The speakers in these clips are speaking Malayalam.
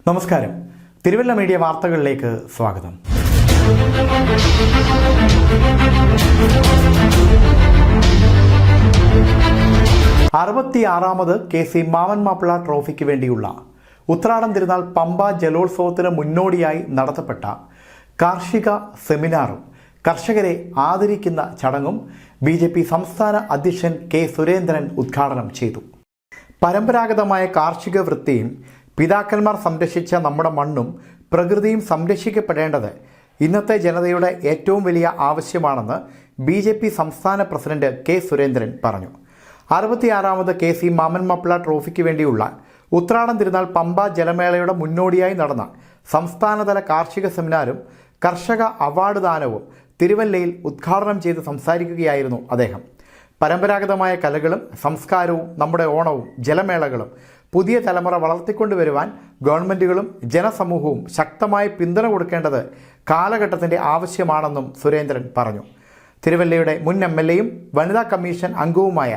നമസ്കാരം. തിരുവല്ല മീഡിയ വാർത്തകളിലേക്ക് സ്വാഗതം. അറുപത്തിയാറാമത് KC മാമൻ മാപ്പിള ട്രോഫിക്ക് വേണ്ടിയുള്ള ഉത്രാടം തിരുനാൾ പമ്പ ജലോത്സവത്തിന് മുന്നോടിയായി നടത്തപ്പെട്ട കാർഷിക സെമിനാറും കർഷകരെ ആദരിക്കുന്ന ചടങ്ങും BJP സംസ്ഥാന അധ്യക്ഷൻ K. സുരേന്ദ്രൻ ഉദ്ഘാടനം ചെയ്തു. പരമ്പരാഗതമായ കാർഷിക വൃത്തിയും പിതാക്കന്മാർ സംരക്ഷിച്ച നമ്മുടെ മണ്ണും പ്രകൃതിയും സംരക്ഷിക്കപ്പെടേണ്ടത് ഇന്നത്തെ ജനതയുടെ ഏറ്റവും വലിയ ആവശ്യമാണെന്ന് BJP സംസ്ഥാന പ്രസിഡന്റ് K. സുരേന്ദ്രൻ പറഞ്ഞു. 66ാമത് KC മാമൻ മാപ്പിള ട്രോഫിക്ക് വേണ്ടിയുള്ള ഉത്രാടം തിരുനാൾ പമ്പ ജലമേളയുടെ മുന്നോടിയായി നടന്ന സംസ്ഥാനതല കാർഷിക സെമിനാറും കർഷക അവാർഡ് ദാനവും തിരുവല്ലയിൽ ഉദ്ഘാടനം ചെയ്ത് സംസാരിക്കുകയായിരുന്നു അദ്ദേഹം. പരമ്പരാഗതമായ കലകളും സംസ്കാരവും നമ്മുടെ ഓണവും ജലമേളകളും പുതിയ തലമുറ വളർത്തിക്കൊണ്ടുവരുവാൻ ഗവൺമെൻറ്റുകളും ജനസമൂഹവും ശക്തമായ പിന്തുണ കൊടുക്കേണ്ടത് കാലഘട്ടത്തിൻ്റെ ആവശ്യമാണെന്നും സുരേന്ദ്രൻ പറഞ്ഞു. തിരുവല്ലയുടെ മുൻ MLAയും വനിതാ കമ്മീഷൻ അംഗവുമായ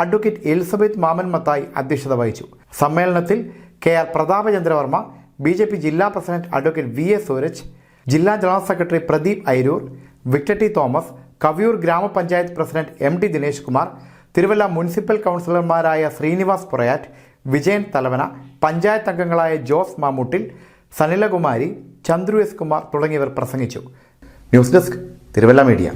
അഡ്വക്കേറ്റ് എലിസബത്ത് മാമൻ മത്തായി അധ്യക്ഷത വഹിച്ചു. സമ്മേളനത്തിൽ KR പ്രതാപചന്ദ്രവർമ്മ, BJP ജില്ലാ പ്രസിഡന്റ് അഡ്വക്കേറ്റ് VA സൂരജ്, ജില്ലാ general secretary Pradeep Ayiroor, Victor T. Thomas, Kaviyoor grama panchayat president MT Dinesh Kumar, Thiruvalla municipal കൗൺസിലർമാരായ ശ്രീനിവാസ് പുറയാറ്റ്, വിജയൻ തലവന, പഞ്ചായത്ത് അംഗങ്ങളായ ജോസ് മാമൂട്ടിൽ, സനിലകുമാരി, ചന്ദ്രു S. കുമാർ തുടങ്ങിയവർ പ്രസംഗിച്ചു. News desk Thiruvalla media.